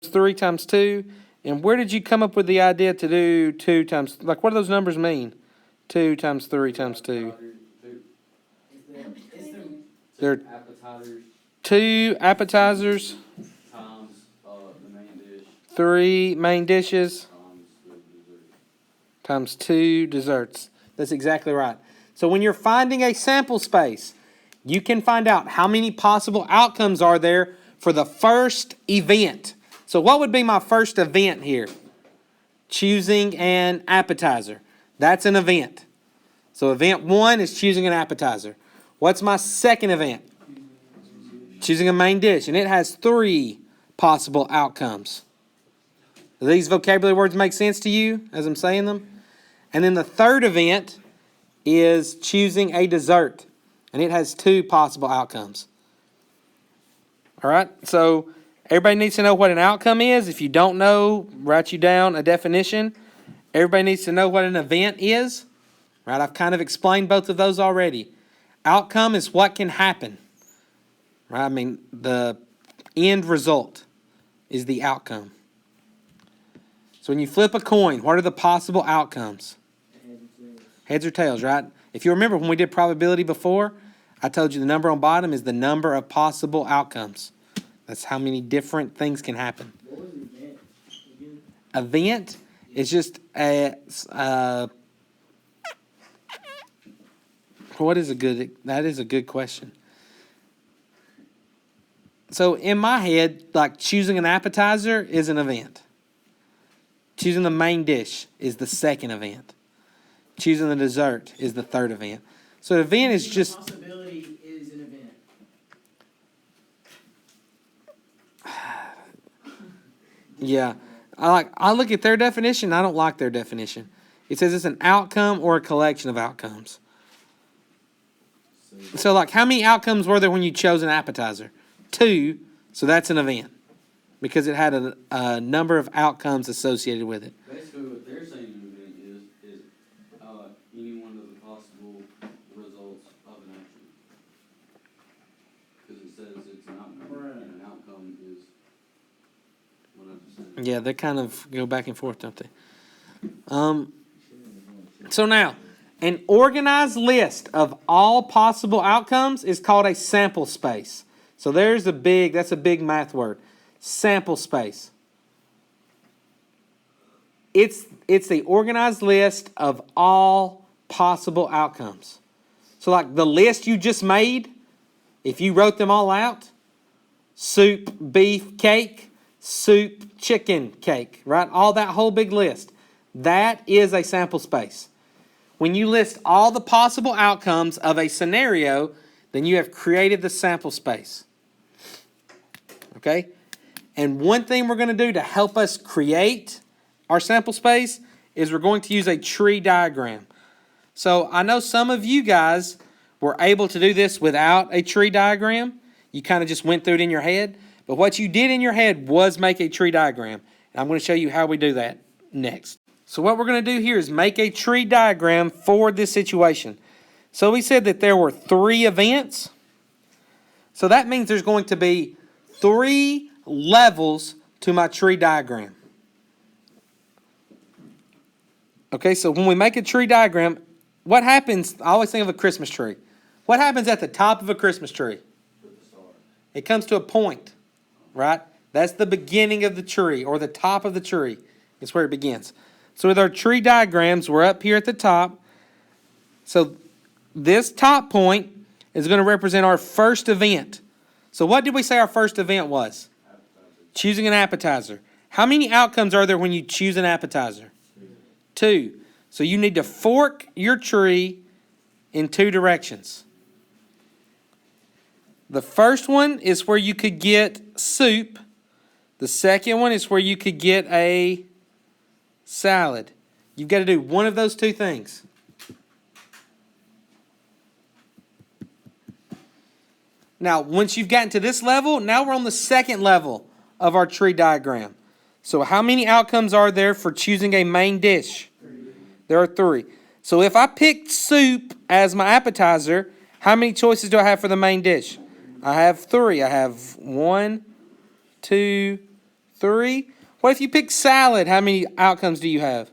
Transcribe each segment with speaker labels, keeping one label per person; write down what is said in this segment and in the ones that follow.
Speaker 1: 3 times 2. And where did you come up with the idea to do 2 times, like what do those numbers mean? 2 times 3 times 2. They're
Speaker 2: appetizers
Speaker 1: 2 appetizers
Speaker 2: times the main dish
Speaker 1: 3 main dishes
Speaker 2: times the dessert.
Speaker 1: times 2 desserts. That's exactly right. So when you're finding a sample space, you can find out how many possible outcomes are there for the first event. So what would be my first event here? Choosing an appetizer. That's an event. So event 1 is choosing an appetizer. What's my second event? Choosing a main dish. And it has 3 possible outcomes. Do these vocabulary words make sense to you as I'm saying them? And then the third event is choosing a dessert. And it has 2 possible outcomes. All right, so everybody needs to know what an outcome is. If you don't know, write you down a definition. Everybody needs to know what an event is. Right, I've kind of explained both of those already. Outcome is what can happen. Right, I mean, the end result is the outcome. So when you flip a coin, what are the possible outcomes? Heads or tails, right? If you remember when we did probability before, I told you the number on bottom is the number of possible outcomes. That's how many different things can happen.
Speaker 3: What was the event again?
Speaker 1: Event is just a that is a good question. So in my head, like choosing an appetizer is an event. Choosing the main dish is the second event. Choosing the dessert is the third event. So an event is just...
Speaker 3: Possibility is an event.
Speaker 1: Yeah. I look at their definition, I don't like their definition. It says it's an outcome or a collection of outcomes. So like how many outcomes were there when you chose an appetizer? 2, so that's an event. Because it had a number of outcomes associated with it.
Speaker 2: Basically, what they're saying an event is any one of the possible results of an action. Because it says it's an outcome,
Speaker 3: Right.
Speaker 2: and an outcome is what I just said.
Speaker 1: Yeah, they kind of go back and forth, don't they? So now, an organized list of all possible outcomes is called a sample space. So that's a big math word. Sample space. It's the organized list of all possible outcomes. So like the list you just made, if you wrote them all out, soup, beef, cake, soup, chicken, cake, right? All that whole big list. That is a sample space. When you list all the possible outcomes of a scenario, then you have created the sample space. Okay? And one thing we're going to do to help us create our sample space is we're going to use a tree diagram. So I know some of you guys were able to do this without a tree diagram. You kind of just went through it in your head. But what you did in your head was make a tree diagram. And I'm going to show you how we do that next. So what we're going to do here is make a tree diagram for this situation. So we said that there were 3 events. So that means there's going to be 3 levels to my tree diagram. Okay, so when we make a tree diagram, what happens? I always think of a Christmas tree. What happens at the top of a Christmas tree? It comes to a point, right? That's the beginning of the tree, or the top of the tree. It's where it begins. So with our tree diagrams, we're up here at the top. So this top point is going to represent our first event. So what did we say our first event was? Choosing an appetizer. How many outcomes are there when you choose an appetizer? 2. So you need to fork your tree in 2 directions. The first one is where you could get soup. The second one is where you could get a salad. You've got to do one of those 2 things. Now, once you've gotten to this level, now we're on the second level of our tree diagram. So how many outcomes are there for choosing a main dish?
Speaker 3: 3.
Speaker 1: There are 3. So if I picked soup as my appetizer, how many choices do I have for the main dish? I have 3. I have 1, 2, 3. What if you pick salad? How many outcomes do you have?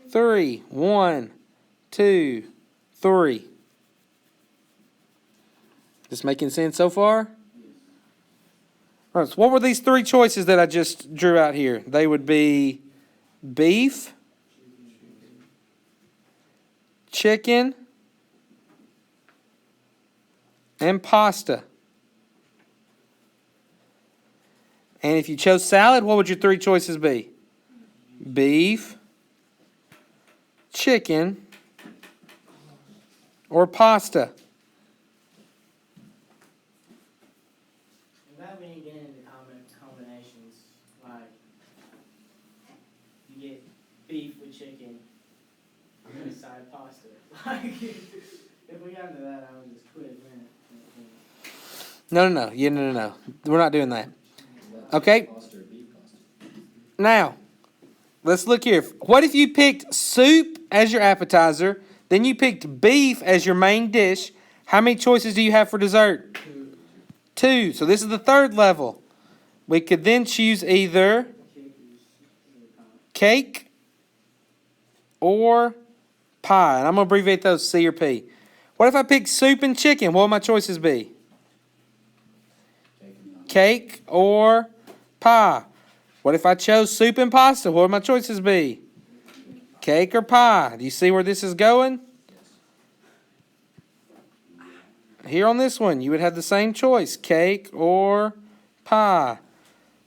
Speaker 1: 3. 1, 2, 3. This making sense so far? All right, so what were these 3 choices that I just drew out here? They would be beef, chicken, and pasta. And if you chose salad, what would your 3 choices be? Beef, chicken, or pasta.
Speaker 3: Without me getting into combinations, like you get beef with chicken and a side of pasta. Like, if we got into that, I would just quit, man.
Speaker 1: No. Yeah, no. We're not doing that. Okay. Now, let's look here. What if you picked soup as your appetizer, then you picked beef as your main dish? How many choices do you have for dessert? 2. So this is the 3rd level. We could then choose either cake or pie. And I'm going to abbreviate those C or P. What if I pick soup and chicken? What would my choices be? Cake or pie. What if I chose soup and pasta? What would my choices be? Cake or pie? Do you see where this is going? Here on this one, you would have the same choice, cake or pie.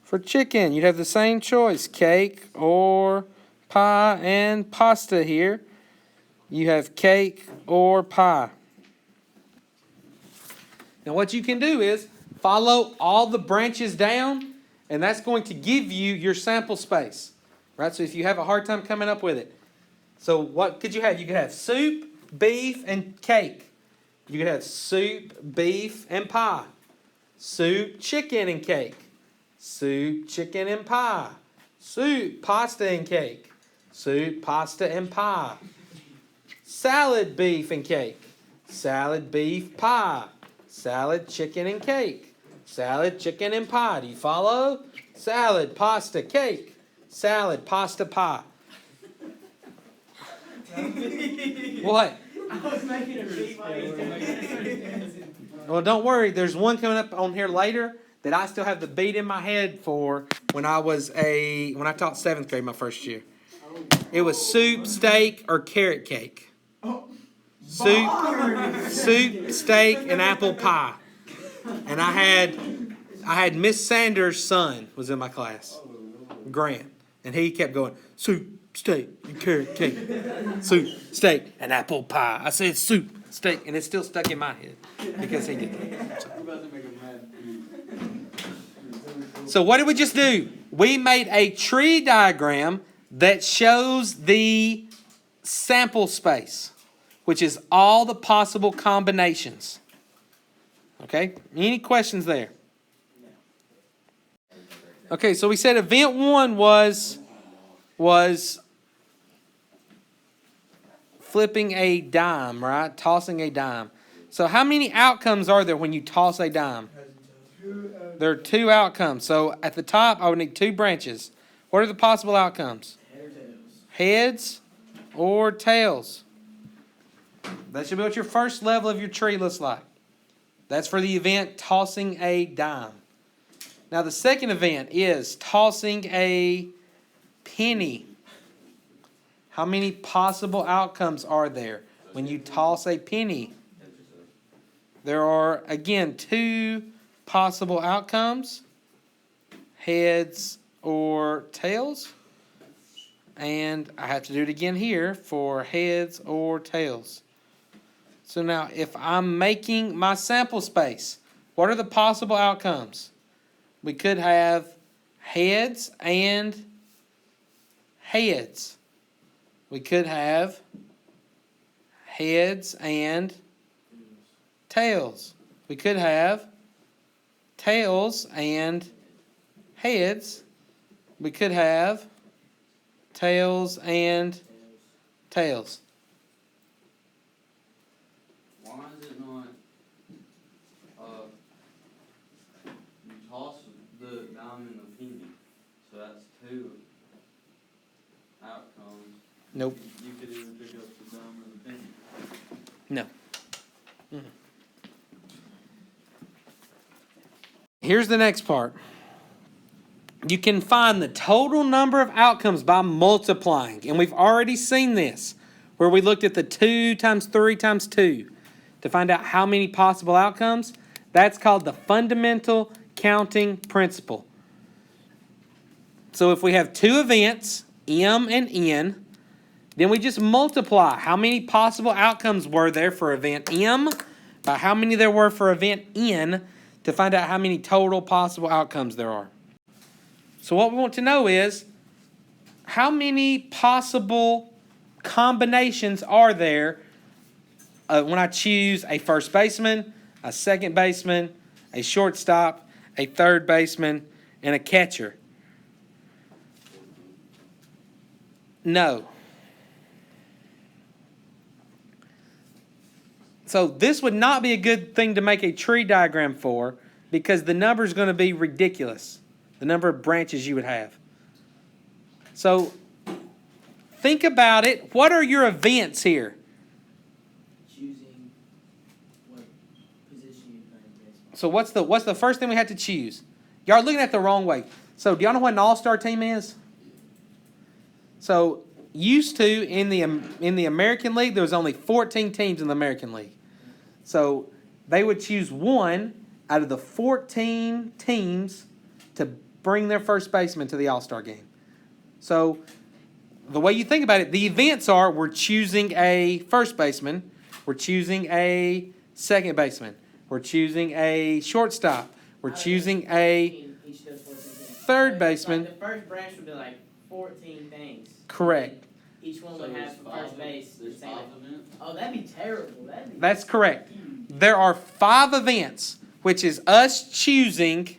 Speaker 1: For chicken, you'd have the same choice, cake or pie. And pasta here, you have cake or pie. Now what you can do is follow all the branches down, and that's going to give you your sample space. Right? So if you have a hard time coming up with it. So what could you have? You could have soup, beef, and cake. You could have soup, beef, and pie. Soup, chicken, and cake. Soup, chicken, and pie. Soup, pasta, and cake. Soup, pasta, and pie. Salad, beef, and cake. Salad, beef, pie. Salad, chicken, and cake. Salad, chicken, and pie. Do you follow? Salad, pasta, cake. Salad, pasta, pie. What?
Speaker 3: I was making a beat while he was doing it.
Speaker 1: Well, don't worry. There's one coming up on here later that I still have the beat in my head for when I taught 7th grade my first year. It was soup, steak, or carrot cake. Soup, steak, and apple pie. And I had Miss Sanders' son was in my class, Grant, and he kept going soup, steak, and carrot cake. Soup, steak, and apple pie. I said soup, steak, and it's still stuck in my head because he did that. So what did we just do? We made a tree diagram that shows the sample space, which is all the possible combinations. Okay? Any questions there? Okay, so we said event 1 was flipping a dime, right? Tossing a dime. So how many outcomes are there when you toss a dime? There are 2 outcomes. So at the top, I would need 2 branches. What are the possible outcomes? Heads or tails. That should be what your first level of your tree looks like. That's for the event tossing a dime. Now the second event is tossing a penny. How many possible outcomes are there when you toss a penny? There are, again, 2 possible outcomes. Heads or tails. And I have to do it again here for heads or tails. So now, if I'm making my sample space, what are the possible outcomes? We could have heads and heads. We could have heads and tails. We could have tails and heads. We could have tails and tails.
Speaker 2: Why is it not, you toss the dime in the penny, has two outcomes.
Speaker 1: Nope.
Speaker 2: You could either pick up the dumb or the penny.
Speaker 1: No. Here's the next part. You can find the total number of outcomes by multiplying. And we've already seen this, where we looked at the 2 times 3 times 2 to find out how many possible outcomes. That's called the fundamental counting principle. So if we have two events, M and N, then we just multiply how many possible outcomes were there for event M by how many there were for event N to find out how many total possible outcomes there are. So what we want to know is how many possible combinations are there when I choose a first baseman, a second baseman, a shortstop, a third baseman, and a catcher. No. So this would not be a good thing to make a tree diagram for because the number is going to be ridiculous, the number of branches you would have. So think about it. What are your events here?
Speaker 3: Choosing what position you play in baseball.
Speaker 1: So what's the first thing we have to choose? Y'all are looking at the wrong way. So do y'all know what an all-star team is? So used to in the American League, there was only 14 teams in the American League. So they would choose one out of the 14 teams to bring their first baseman to the All-Star game. So the way you think about it, the events are we're choosing a first baseman, we're choosing a second baseman, we're choosing a shortstop, we're choosing a
Speaker 3: Each does 14 things.
Speaker 1: third
Speaker 3: Like,
Speaker 1: baseman.
Speaker 3: the first branch would be like 14 things.
Speaker 1: Correct.
Speaker 3: Each one
Speaker 2: So
Speaker 3: would
Speaker 2: there's
Speaker 3: have
Speaker 2: five-
Speaker 3: first base.
Speaker 2: There's
Speaker 3: saying
Speaker 2: 5
Speaker 3: that-
Speaker 2: events?
Speaker 3: Oh, that'd be terrible.
Speaker 1: That's correct. There are 5 events, which is us choosing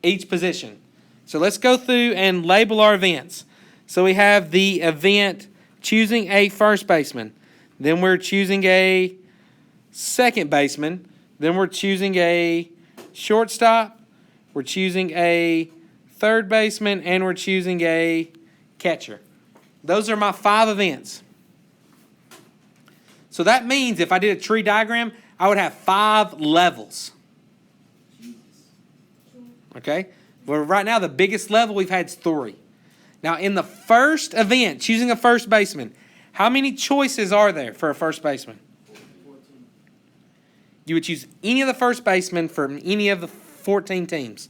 Speaker 1: each position. So let's go through and label our events. So we have the event choosing a first baseman. Then we're choosing a second baseman. Then we're choosing a shortstop. We're choosing a third baseman. And we're choosing a catcher. Those are my 5 events. So that means if I did a tree diagram, I would have 5 levels. Okay? Well, right now, the biggest level we've had is 3. Now, in the first event, choosing a first baseman, how many choices are there for a first baseman?
Speaker 3: 14.
Speaker 1: You would choose any of the first basemen from any of the 14 teams.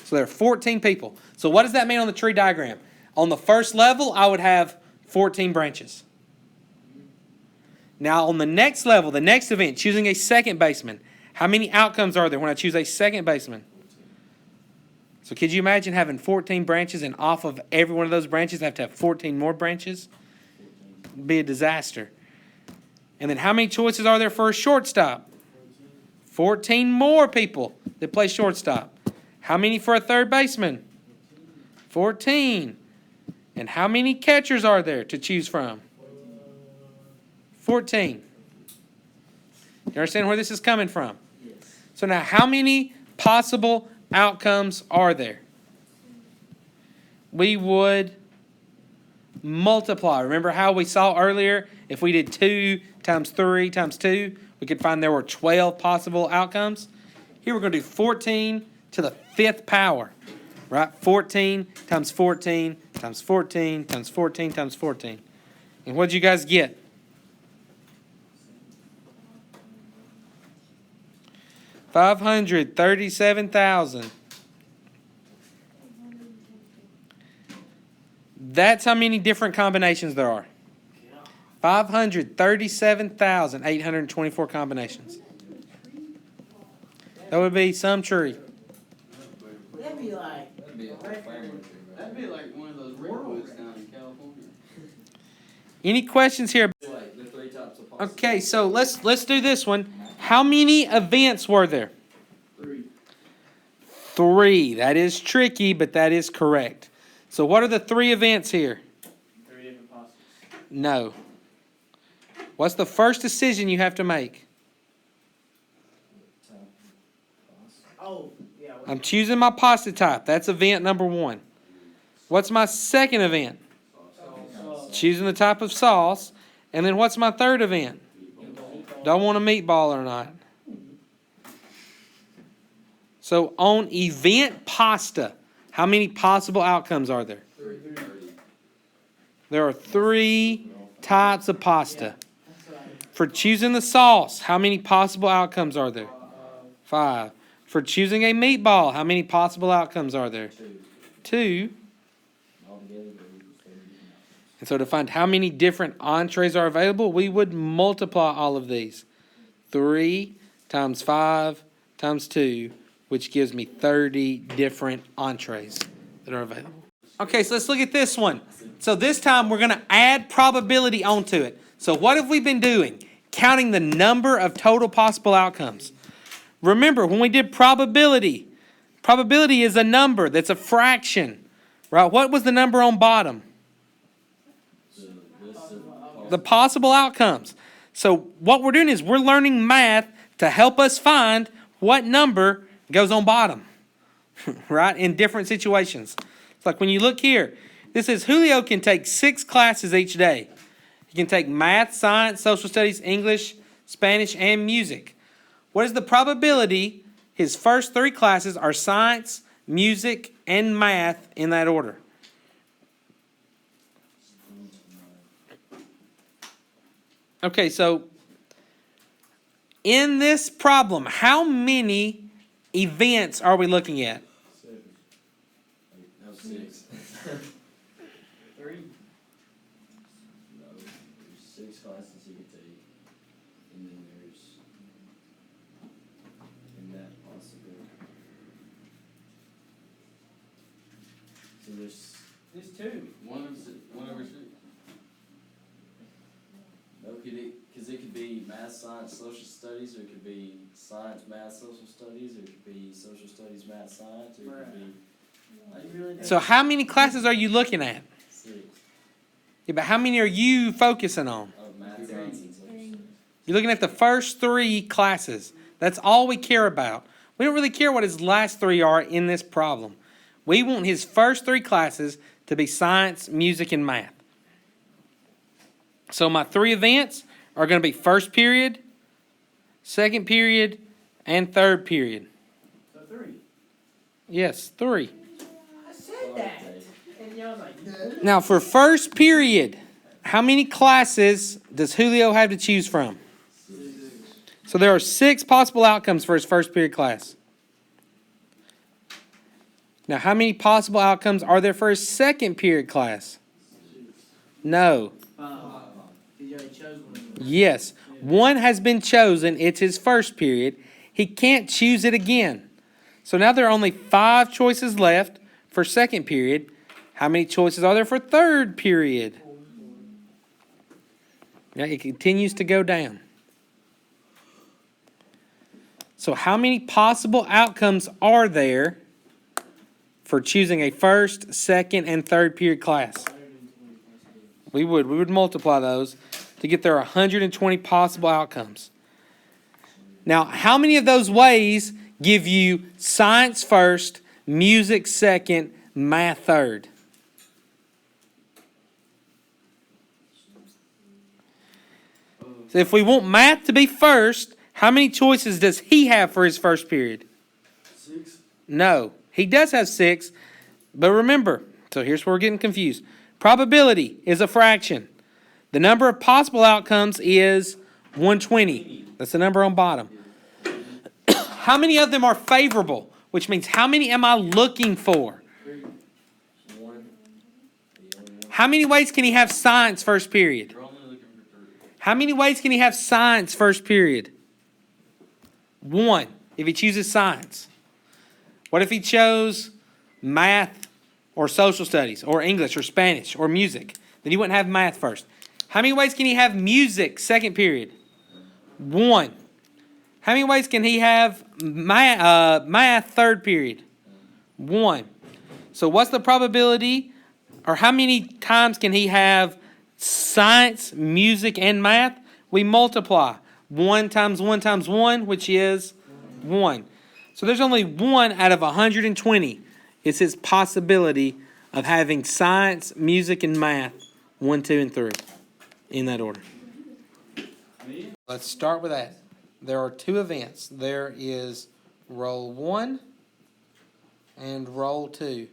Speaker 1: So there are 14 people. So what does that mean on the tree diagram? On the first level, I would have 14 branches. Now, on the next level, the next event, choosing a second baseman, how many outcomes are there when I choose a second baseman? So could you imagine having 14 branches and off of every one of those branches I have to have 14 more branches? It'd be a disaster. And then how many choices are there for a shortstop? 14 more people that play shortstop. How many for a third baseman? 14. And how many catchers are there to choose from? 14. You understand where this is coming from?
Speaker 3: Yes.
Speaker 1: So now, how many possible outcomes are there? We would multiply. Remember how we saw earlier, if we did 2 times 3 times 2, we could find there were 12 possible outcomes. Here we're going to do 14 to the 5th power. Right? 14 times 14 times 14 times 14 times 14. And what did you guys get? $537,000. That's how many different combinations there are. 537,824 combinations. That would be some tree.
Speaker 3: That'd be like.
Speaker 2: That'd be a whole family tree. That'd be like one of those redwoods down in California.
Speaker 1: Any questions here?
Speaker 2: Like the 3 types of possible.
Speaker 1: Okay, so let's do this one. How many events were there?
Speaker 2: 3.
Speaker 1: 3. That is tricky, but that is correct. So what are the 3 events here?
Speaker 3: 3 different possibles.
Speaker 1: No. What's the first decision you have to make?
Speaker 3: Oh, yeah.
Speaker 1: I'm choosing my pasta type. That's event number 1. What's my second event?
Speaker 3: Sauce.
Speaker 1: Choosing the type of sauce. And then what's my third event? Do I want a meatball or not? So on event pasta, how many possible outcomes are there?
Speaker 2: 30.
Speaker 1: There are 3 types of pasta.
Speaker 3: That's what
Speaker 1: For choosing the sauce, how many possible outcomes are there? 5. For choosing a meatball, how many possible outcomes are there? 2. And so to find how many different entrees are available, we would multiply all of these. 3 times 5 times 2, which gives me 30 different entrees that are available. Okay, so let's look at this one. So this time we're going to add probability onto it. So what have we been doing? Counting the number of total possible outcomes. Remember, when we did probability is a number that's a fraction, right? What was the number on bottom? The possible outcomes. So what we're doing is we're learning math to help us find what number goes on bottom, right? In different situations. It's like when you look here, this says Julio can take 6 classes each day. He can take math, science, social studies, English, Spanish, and music. What is the probability his first 3 classes are science, music, and math in that order? Okay, so in this problem, how many events are we looking at?
Speaker 2: 6.
Speaker 3: 3.
Speaker 2: No, there's 6 classes he could take, and then there's in that possibility. So
Speaker 3: There's 2.
Speaker 2: one over 6. No, because it could be math, science, social studies, or it could be science, math, social studies, or it could be social studies, math, science, or it could be like
Speaker 1: So how many classes are you looking at?
Speaker 2: 6
Speaker 1: Yeah, but how many are you focusing on?
Speaker 2: of math, science, and social studies.
Speaker 1: You're looking at the first 3 classes. That's all we care about. We don't really care what his last 3 are in this problem. We want his first 3 classes to be science, music, and math. So my 3 events are going to be first period, second period, and third period.
Speaker 3: So 3.
Speaker 1: Yes, 3.
Speaker 3: I said that. And y'all was like,
Speaker 1: Now for first period, how many classes does Julio have to choose from? So there are 6 possible outcomes for his first period class. Now how many possible outcomes are there for his second period class? No.
Speaker 3: He already chose one.
Speaker 1: Yes. One has been chosen. It's his first period. He can't choose it again. So now there are only 5 choices left for second period. How many choices are there for third period? Yeah, it continues to go down. So how many possible outcomes are there for choosing a first, second, and third period class? We would multiply those to get there 120 possible outcomes. Now, how many of those ways give you science first, music second, math third? So if we want math to be first, how many choices does he have for his first period?
Speaker 2: 6.
Speaker 1: No, he does have 6, but remember, so here's where we're getting confused. Probability is a fraction. The number of possible outcomes is 120. That's the number on bottom. How many of them are favorable? Which means how many am I looking for?
Speaker 2: 1.
Speaker 1: How many ways can he have science first period?
Speaker 2: You're only looking for 3.
Speaker 1: How many ways can he have science first period? 1, if he chooses science. What if he chose math or social studies or English or Spanish or music? Then he wouldn't have math first. How many ways can he have music second period? 1. How many ways can he have math third period? 1. So what's the probability, or how many times can he have science, music, and math? We multiply. 1 times 1 times 1, which is 1. So there's only 1 out of 120 is his possibility of having science, music, and math 1, 2, and 3 in that order? Let's start with that. There are 2 events. There is roll 1 and roll 2.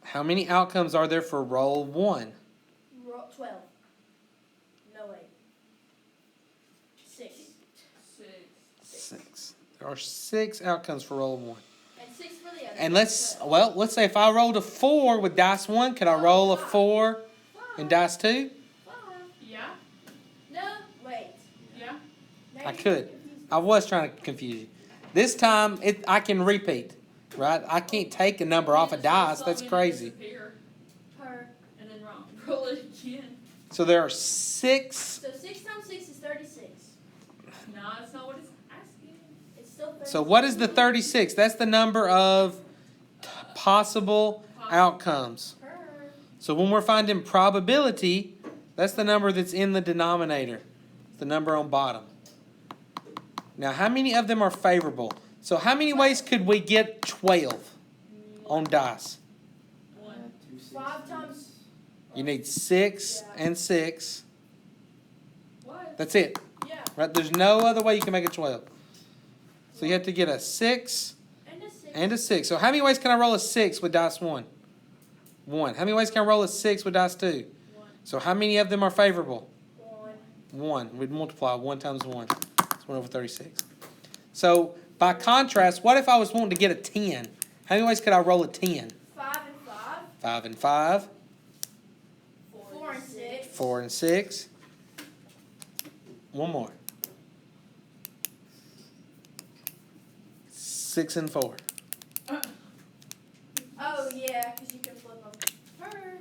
Speaker 1: How many outcomes are there for roll 1?
Speaker 4: 12. No, wait. 6.
Speaker 1: 6. There are 6 outcomes for roll 1.
Speaker 4: And 6 for the other.
Speaker 1: And let's say if I rolled a 4 with dice 1, could I roll a 4 in dice 2?
Speaker 4: 5.
Speaker 5: Yeah,
Speaker 4: No, wait.
Speaker 5: yeah.
Speaker 4: Now
Speaker 1: I
Speaker 4: you're
Speaker 1: could.
Speaker 4: confused.
Speaker 1: I was trying to confuse you. This time, I can repeat, right? I can't take a number off a dice. That's crazy.
Speaker 4: Per.
Speaker 5: And then roll it again.
Speaker 1: So there are 6.
Speaker 4: So 6 times 6 is 36.
Speaker 5: No, that's not what it's asking.
Speaker 4: It's still 36.
Speaker 1: So what is the 36? That's the number of possible outcomes.
Speaker 4: Per.
Speaker 1: So when we're finding probability, that's the number that's in the denominator. It's the number on bottom. Now, how many of them are favorable? So how many ways could we get 12 on dice?
Speaker 5: 1.
Speaker 4: 5 times.
Speaker 1: You need 6 and 6.
Speaker 5: What?
Speaker 1: That's it.
Speaker 4: Yeah.
Speaker 1: Right? There's no other way you can make it 12. So you have to get a 6
Speaker 4: And a 6.
Speaker 1: and a 6. So how many ways can I roll a 6 with dice 1? 1. How many ways can I roll a 6 with dice 2?
Speaker 5: 1.
Speaker 1: So how many of them are favorable?
Speaker 4: 1.
Speaker 1: 1. We'd multiply 1 times 1. It's 1 over 36. So by contrast, what if I was wanting to get a 10? How many ways could I roll a 10?
Speaker 4: 5 and 5.
Speaker 1: 5 and 5.
Speaker 4: 4 and 6.
Speaker 1: 4 and 6. One more. 6 and 4.
Speaker 4: Oh, yeah, because you can flip them. Per.